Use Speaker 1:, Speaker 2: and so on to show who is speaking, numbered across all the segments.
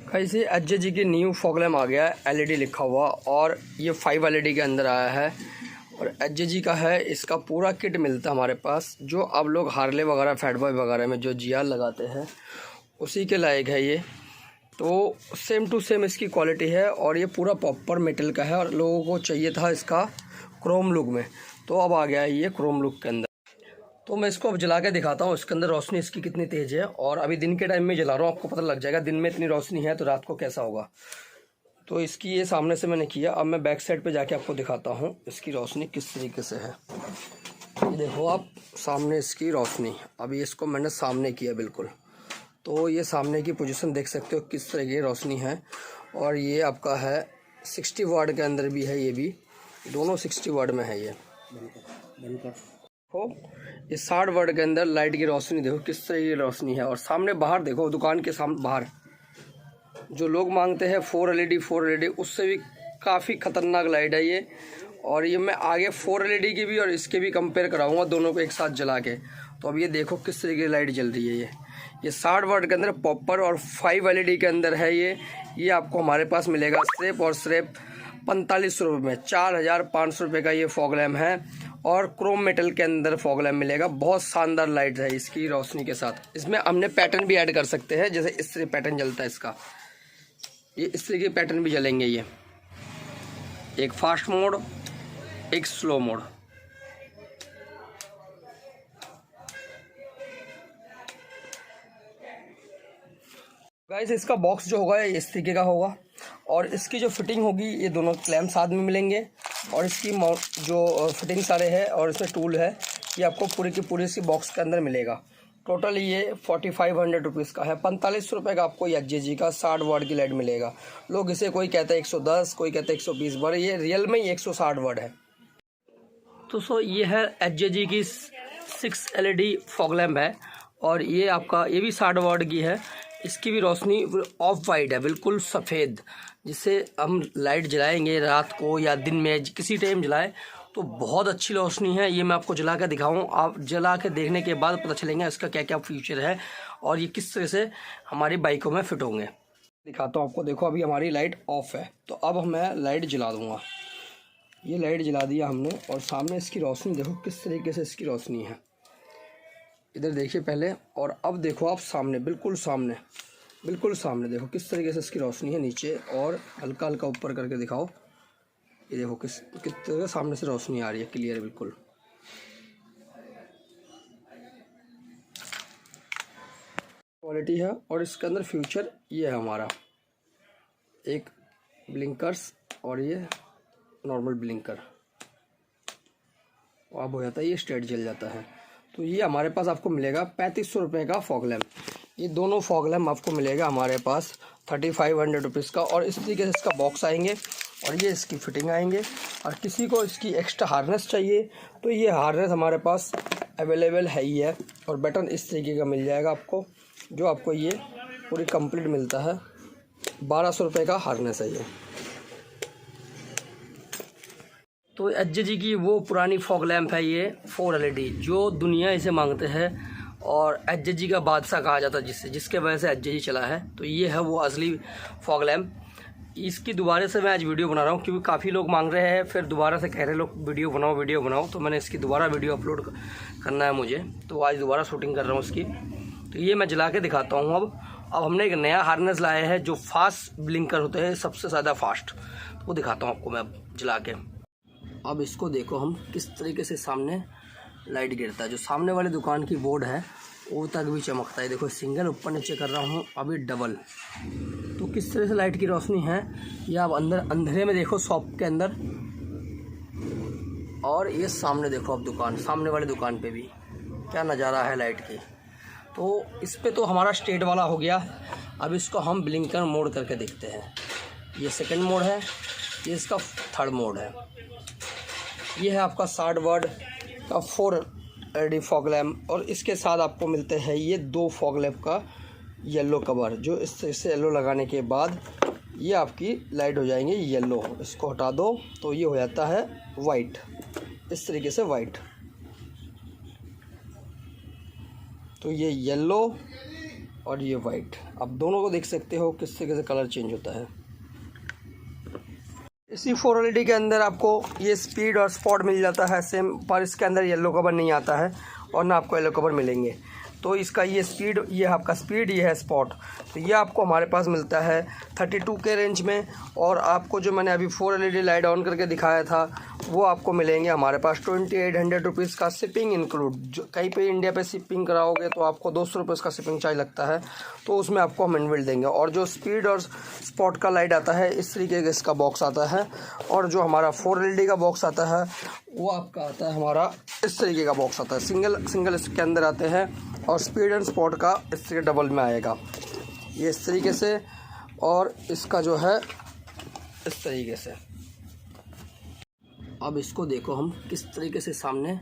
Speaker 1: कैसे H G की new fog lamp आ गया है, एलईडी लिखा हुआ, और ये 5 एलईडी के अंदर आया है। और एच जी का है, इसका पूरा किट मिलता है हमारे पास, जो अब लोग हार्ले वगैरह फैट बॉय वगैरह में जो जीआर लगाते हैं उसी के लायक है ये। तो सेम टू सेम इसकी क्वालिटी है, और ये पूरा प्रॉपर मेटल का है, और लोगों को चाहिए था इसका क्रोम लुक में, तो अब आ गया है ये क्रोम लुक के अंदर। तो मैं इसको अब जला के दिखाता हूँ, इसके अंदर रोशनी इसकी कितनी तेज़ है। और अभी दिन के टाइम में जला रहा हूँ, आपको पता लग जाएगा दिन में इतनी रोशनी है तो रात को कैसा होगा। तो इसकी ये सामने से मैंने किया, अब मैं बैक साइड पे जाके आपको दिखाता हूँ इसकी रोशनी किस तरीके से है। ये देखो आप, सामने इसकी रोशनी, अभी इसको मैंने सामने किया बिल्कुल, तो ये सामने की पोजीशन देख सकते हो किस तरह की रोशनी है। और ये आपका है 60 वाट के अंदर भी है, ये भी दोनों 60 वाट में है ये। हो ये 60 वाट के अंदर लाइट की रोशनी देखो किस तरह की रोशनी है। और सामने बाहर देखो, दुकान के सामने बाहर जो लोग मांगते हैं 4 एलईडी, उससे भी काफ़ी ख़तरनाक लाइट है ये। और ये मैं आगे 4 एलईडी की भी और इसके भी कंपेयर कराऊंगा, दोनों को एक साथ जला के। तो अब ये देखो किस तरीके की लाइट जल रही है ये 60 वाट के अंदर प्रॉपर, और 5 एलईडी के अंदर है ये आपको हमारे पास मिलेगा सिर्फ और सिर्फ 45 रुपये में। 4500 रुपये का ये फॉग लैम्प है, और क्रोम मेटल के अंदर फॉग लैम्प मिलेगा। बहुत शानदार लाइट है इसकी रोशनी के साथ। इसमें हमने पैटर्न भी ऐड कर सकते हैं, जैसे इस तरह पैटर्न जलता है इसका, ये इस तरह के पैटर्न भी जलेंगे। ये एक फास्ट मोड, एक स्लो मोड। गाइस इसका बॉक्स जो होगा इस तरीके का होगा, और इसकी जो फिटिंग होगी ये दोनों क्लैम्प साथ में मिलेंगे। और इसकी जो फिटिंग सारे है और इसमें टूल है, ये आपको पूरी की पूरी इसकी बॉक्स के अंदर मिलेगा। टोटल ये 4500 रुपीज़ का है। 45 रुपये का आपको एच जी का 60 वाट की लाइट मिलेगा। लोग इसे कोई कहता है 110, कोई कहता है 120 वाट, ये रियल में ही 160 वाट है। तो ये है एच जी की 6 एलईडी फॉग लैम्प है, और ये आपका ये भी 60 वाट की है। इसकी भी रोशनी ऑफ वाइट है, बिल्कुल सफ़ेद, जिससे हम लाइट जलाएंगे रात को या दिन में किसी टाइम जलाएं तो बहुत अच्छी रोशनी है। ये मैं आपको जला के दिखाऊँ, आप जला के देखने के बाद पता चलेंगे इसका क्या क्या फीचर है और ये किस तरह से हमारी बाइकों में फिट होंगे। दिखाता हूँ आपको। देखो अभी हमारी लाइट ऑफ है, तो अब मैं लाइट जला दूँगा। ये लाइट जला दिया हमने, और सामने इसकी रोशनी देखो किस तरीके से इसकी रोशनी है। इधर देखिए पहले, और अब देखो आप सामने, बिल्कुल सामने देखो किस तरीके से इसकी रोशनी है नीचे, और हल्का हल्का ऊपर करके दिखाओ। ये देखो किस तरह सामने से रोशनी आ रही है, क्लियर बिल्कुल। क्वालिटी है, और इसके अंदर फ्यूचर ये है हमारा, एक ब्लिंकर्स और ये नॉर्मल ब्लिंकर, अब हो जाता है ये स्ट्रेट जल जाता है। तो ये हमारे पास आपको मिलेगा 3500 रुपये का फॉग लैम्प। ये दोनों फॉग लैम्प आपको मिलेगा हमारे पास 3500 रुपीज़ का। और इस तरीके से इसका बॉक्स आएंगे, और ये इसकी फिटिंग आएंगे। और किसी को इसकी एक्स्ट्रा हार्नेस चाहिए तो ये हार्नेस हमारे पास अवेलेबल है ही है, और बटन इस तरीके का मिल जाएगा आपको, जो आपको ये पूरी कंप्लीट मिलता है। 1200 रुपये का हार्नेस है ये। तो एच जी की वो पुरानी फॉग लैम्प है ये 4 एलईडी, जो दुनिया इसे मांगते हैं, और एच जी का बादशाह कहा जाता है जिसके वजह से एच जी चला है। तो ये है वो असली फॉग लैम्प। इसकी दोबारा से मैं आज वीडियो बना रहा हूँ, क्योंकि काफ़ी लोग मांग रहे हैं, फिर दोबारा से कह रहे लोग वीडियो बनाओ, तो मैंने इसकी दोबारा वीडियो अपलोड करना है मुझे, तो आज दोबारा शूटिंग कर रहा हूँ इसकी। तो ये मैं जला के दिखाता हूँ। अब हमने एक नया हार्नेस लाया है जो फास्ट ब्लिंकर होते हैं, सबसे ज़्यादा फास्ट, तो वो दिखाता हूँ आपको मैं अब जला के। अब इसको देखो हम किस तरीके से सामने लाइट गिरता है। जो सामने वाली दुकान की बोर्ड है वो तक भी चमकता है। देखो सिंगल ऊपर नीचे कर रहा हूँ, अभी डबल। तो किस तरह से लाइट की रोशनी है ये आप अंधेरे में देखो शॉप के अंदर, और ये सामने देखो अब दुकान, सामने वाली दुकान पे भी क्या नज़ारा है लाइट की। तो इस पे तो हमारा स्टेट वाला हो गया। अब इसको हम ब्लिंकर मोड करके देखते हैं। ये सेकंड मोड है, ये इसका थर्ड मोड है। ये है आपका 60 वाट का 4 एलईडी फॉग लैम्प, और इसके साथ आपको मिलते हैं ये 2 फॉग लैम्प का येलो कवर, जो इस तरह से येलो लगाने के बाद ये आपकी लाइट हो जाएंगी येलो। इसको हटा दो तो ये हो जाता है वाइट, इस तरीके से वाइट। तो ये येलो और ये वाइट। आप दोनों को देख सकते हो किस तरीके से कलर चेंज होता है। इसी 4LED के अंदर आपको ये स्पीड और स्पॉट मिल जाता है सेम, पर इसके अंदर येलो कवर नहीं आता है और ना आपको येलो कवर मिलेंगे। तो इसका ये स्पीड, ये आपका स्पीड, ये है स्पॉट। तो ये आपको हमारे पास मिलता है 32 के रेंज में। और आपको जो मैंने अभी 4LED लाइट ऑन करके दिखाया था वो आपको मिलेंगे हमारे पास 2800 रुपीज़ का, शिपिंग इंक्लूड। जो कहीं पे इंडिया पे शिपिंग कराओगे तो आपको 200 रुपये का शिपिंग चार्ज लगता है, तो उसमें आपको हम इनबिल्ट देंगे। और जो स्पीड और स्पॉट का लाइट आता है इस तरीके का इसका बॉक्स आता है। और जो हमारा 4LED का बॉक्स आता है वो आपका आता है हमारा इस तरीके का बॉक्स आता है, सिंगल इसके अंदर आते हैं। और स्पीड एंड स्पॉट का इस तरीके डबल में आएगा, ये इस तरीके से। और इसका जो है इस तरीके से। अब इसको देखो हम किस तरीके से सामने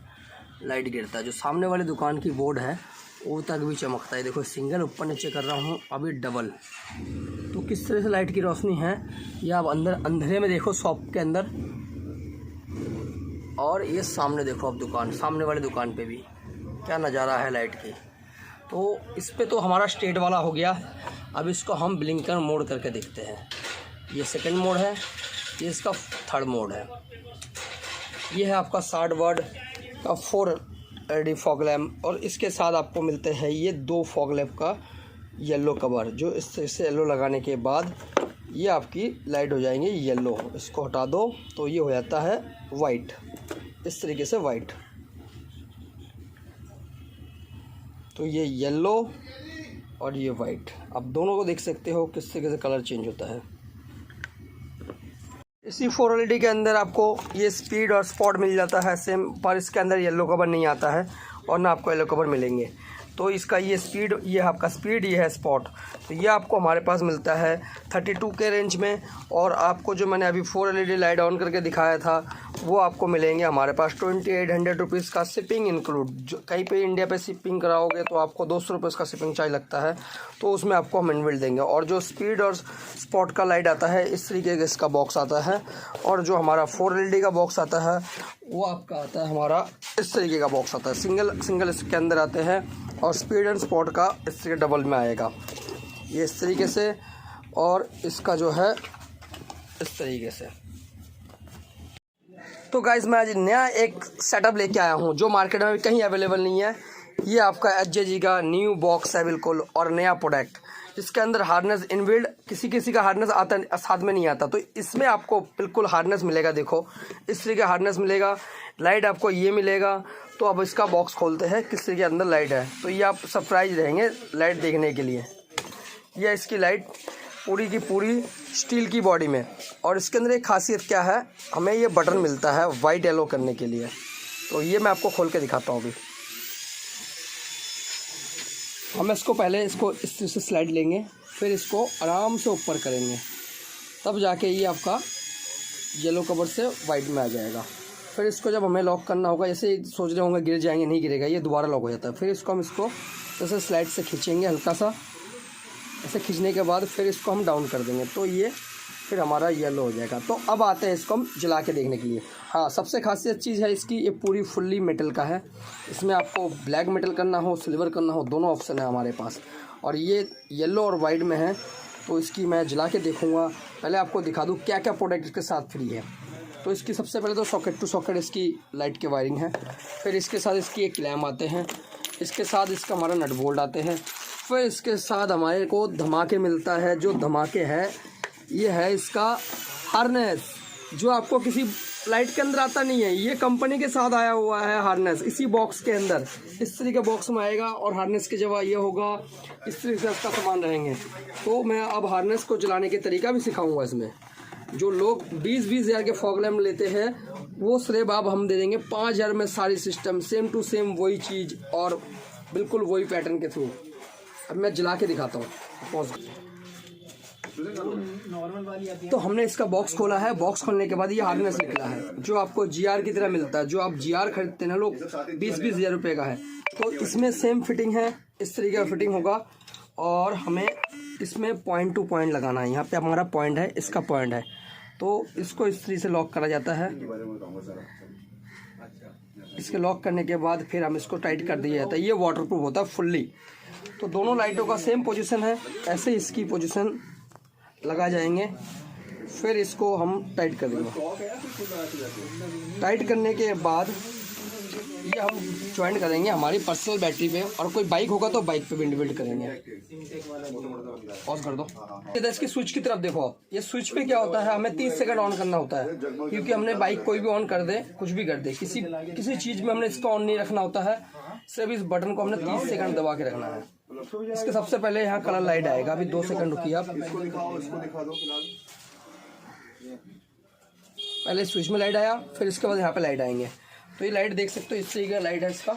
Speaker 1: लाइट गिरता है। जो सामने वाली दुकान की बोर्ड है वो तक भी चमकता है। देखो सिंगल ऊपर नीचे कर रहा हूँ, अभी डबल। तो किस तरह से लाइट की रोशनी है ये आप अंधेरे में देखो शॉप के अंदर। और ये सामने देखो आप दुकान, सामने वाली दुकान पे भी क्या नज़ारा है लाइट की। तो इस पे तो हमारा स्टेट वाला हो गया। अब इसको हम ब्लिंकर मोड करके देखते हैं। ये सेकंड मोड है, ये इसका थर्ड मोड है। ये है आपका 60 वाट का 4LED फॉग लैम्प। और इसके साथ आपको मिलते हैं ये 2 फॉग लैम्प का येलो कवर। जो इस तरह से येलो लगाने के बाद ये आपकी लाइट हो जाएंगी येलो। इसको हटा दो तो ये हो जाता है वाइट, इस तरीके से वाइट। तो ये येलो और ये वाइट। आप दोनों को देख सकते हो किस तरीके से कलर चेंज होता है। इसी 4LED के अंदर आपको ये स्पीड और स्पॉट मिल जाता है सेम, पर इसके अंदर येलो कवर नहीं आता है और ना आपको येलो कवर मिलेंगे। तो इसका ये स्पीड, ये आपका स्पीड, ये है स्पॉट। तो ये आपको हमारे पास मिलता है 32 के रेंज में। और आपको जो मैंने अभी 4LED लाइट ऑन करके दिखाया था वो आपको मिलेंगे हमारे पास 2800 रुपीज़ का, शिपिंग इंक्लूड। जो कहीं पे इंडिया पे शिपिंग कराओगे तो आपको 200 रुपये का शिपिंग चार्ज लगता है, तो उसमें आपको हम इनबिल्ट देंगे। और जो स्पीड और स्पॉट का लाइट आता है इस तरीके का इसका बॉक्स आता है। और जो हमारा 4LED का बॉक्स आता है वो आपका आता है हमारा इस तरीके का बॉक्स आता है, सिंगल इसके अंदर आते हैं। और स्पीड एंड स्पॉट का इस तरीके डबल में आएगा, ये इस तरीके से। और इसका जो है इस तरीके से। तो गाइस मैं आज नया एक सेटअप लेके आया हूँ जो मार्केट में कहीं अवेलेबल नहीं है। ये आपका HJG का न्यू बॉक्स है बिल्कुल, और नया प्रोडक्ट, जिसके अंदर हार्नेस इनबिल्ड। किसी का हार्नेस आता साथ में नहीं आता, तो इसमें आपको बिल्कुल हार्नेस मिलेगा। देखो इस तरीके का हार्नेस मिलेगा, लाइट आपको ये मिलेगा। तो अब इसका बॉक्स खोलते हैं किस तरीके के अंदर लाइट है। तो ये आप सरप्राइज रहेंगे लाइट देखने के लिए। यह इसकी लाइट पूरी की पूरी स्टील की बॉडी में। और इसके अंदर एक खासियत क्या है, हमें ये बटन मिलता है वाइट येलो करने के लिए। तो ये मैं आपको खोल के दिखाता हूँ अभी। हम इसको पहले इसको इस तरह से स्लाइड लेंगे, फिर इसको आराम से ऊपर करेंगे, तब जाके ये आपका येलो कवर से वाइट में आ जाएगा। फिर इसको जब हमें लॉक करना होगा, जैसे सोच रहे होंगे गिर जाएंगे, नहीं गिरेगा, ये दोबारा लॉक हो जाता है। फिर इसको हम जैसे स्लाइड से खींचेंगे हल्का सा, ऐसे खींचने के बाद फिर इसको हम डाउन कर देंगे, तो ये फिर हमारा येलो हो जाएगा। तो अब आते हैं इसको हम जला के देखने के लिए। हाँ, सबसे खासियत चीज़ है इसकी, ये पूरी फुल्ली मेटल का है। इसमें आपको ब्लैक मेटल करना हो, सिल्वर करना हो, दोनों ऑप्शन है हमारे पास। और ये येलो और वाइट में है, तो इसकी मैं जला के देखूँगा। पहले आपको दिखा दूँ क्या क्या प्रोडक्ट इसके साथ फ्री है। तो इसकी सबसे पहले तो सॉकेट टू सॉकेट इसकी लाइट की वायरिंग है। फिर इसके साथ इसकी एक क्लैम्प आते हैं, इसके साथ इसका हमारा नट बोल्ट आते हैं। फिर इसके साथ हमारे को धमाके मिलता है। जो धमाके है ये है इसका हार्नेस, जो आपको किसी लाइट के अंदर आता नहीं है, ये कंपनी के साथ आया हुआ है हार्नेस। इसी बॉक्स के अंदर इस तरीके बॉक्स में आएगा, और हार्नेस की जगह ये होगा, इस तरीके से इसका सामान रहेंगे। तो मैं अब हार्नेस को जलाने के तरीका भी सिखाऊंगा इसमें। जो लोग 20-20 हज़ार के फॉग लैम्प लेते हैं वो सिर्फ अब हम दे देंगे 5 हज़ार में सारी सिस्टम सेम टू सेम वही चीज़ और बिल्कुल वही पैटर्न के थ्रू। अब मैं जला के दिखाता हूँ। तो हमने इसका बॉक्स खोला है। बॉक्स खोलने के बाद ये हार्नेस निकला है, जो आपको GR की तरह मिलता है। जो आप GR खरीदते हैं ना लोग, 20-20 हज़ार रुपये का है। तो इसमें सेम फिटिंग है, इस तरीके का फिटिंग होगा। और हमें इसमें पॉइंट टू पॉइंट लगाना है। यहाँ पे हमारा पॉइंट है, इसका पॉइंट है, तो इसको इस तरीके से लॉक करा जाता है। इसके लॉक करने के बाद फिर हम इसको टाइट कर दिया जाता है। ये वाटरप्रूफ होता है फुल्ली। तो दोनों लाइटों का सेम पोजीशन है, ऐसे इसकी पोजीशन लगा जाएंगे। फिर इसको हम टाइट कर देंगे। टाइट करने के बाद ये हम ज्वाइन करेंगे हमारी पर्सनल बैटरी पे, और कोई बाइक होगा तो बाइक पे बिल्ड करेंगे। पॉज कर दो। इधर इसकी स्विच की तरफ देखो आप, ये स्विच पे क्या होता है, हमें 30 सेकंड ऑन करना होता है, क्योंकि हमने बाइक कोई भी ऑन कर दे, कुछ भी कर दे, किसी चीज में हमने इसको ऑन नहीं रखना होता है, सिर्फ इस बटन को हमने 30 सेकंड दबा के रखना है। इसके सबसे पहले यहाँ कलर लाइट आएगा, अभी 2 सेकंड रुकिए आप। पहले स्विच में लाइट आया, फिर इसके बाद यहाँ पे लाइट आएंगे। तो ये लाइट देख सकते हो, इस तरीके का लाइट है इसका,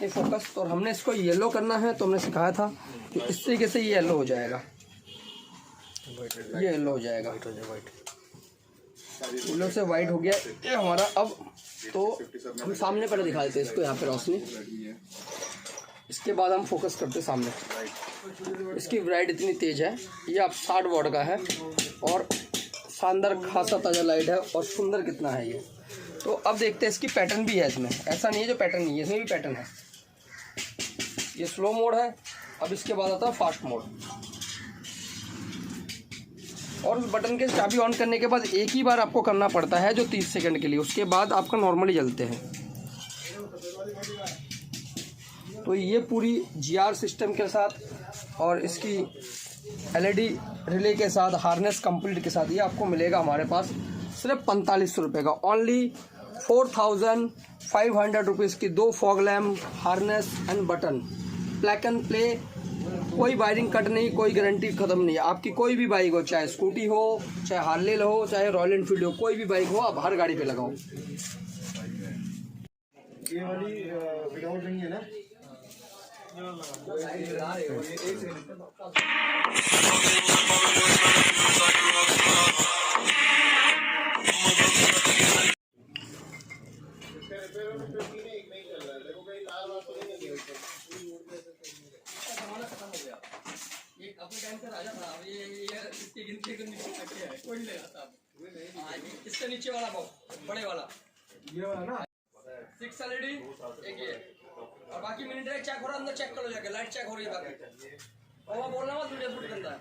Speaker 1: ये फोकस। और हमने इसको येलो करना है, तो हमने सिखाया था कि इस तरीके से ये येलो हो जाएगा, ये येलो हो जाएगा, येलो से वाइट हो गया ये हमारा। अब तो हम सामने पहले दिखा देते हैं इसको, यहाँ पे रोशनी, इसके बाद हम फोकस करते हैं सामने। इसकी ब्राइट इतनी तेज है, ये आप 60 वॉट का है, और शानदार खासा ताज़ा लाइट है, और सुंदर कितना है ये। तो अब देखते हैं, इसकी पैटर्न भी है इसमें, ऐसा नहीं है जो पैटर्न नहीं है, इसमें भी पैटर्न है। ये स्लो मोड है, अब इसके बाद आता है फास्ट मोड। और उस बटन के चाबी ऑन करने के बाद एक ही बार आपको करना पड़ता है, जो 30 सेकंड के लिए, उसके बाद आपका नॉर्मली जलते हैं। तो ये पूरी GR सिस्टम के साथ और इसकी LED रिले के साथ, हार्नेस कंप्लीट के साथ, ये आपको मिलेगा हमारे पास सिर्फ 4500 रुपये का। ओनली 4500 रुपीज़ की 2 fog lamp, harness and button, plug and play. कोई वायरिंग कट नहीं, कोई गारंटी ख़त्म नहीं है। आपकी कोई भी बाइक हो, चाहे स्कूटी हो, चाहे हार्ले हो, चाहे रॉयल एनफील्ड हो, कोई भी बाइक हो, आप हर गाड़ी पे लगाओ।
Speaker 2: ये वाली विदाउट नहीं है ना?
Speaker 1: इससे नीचे वाला बड़े वाला ये वाला ना 6 LED, एक ये, और बाकी मिनट चेक हो रहा है, अंदर चेक करो जाके, लाइट चेक हो रही है बाकी। और वो बोलना मत, वीडियो शूट करता है।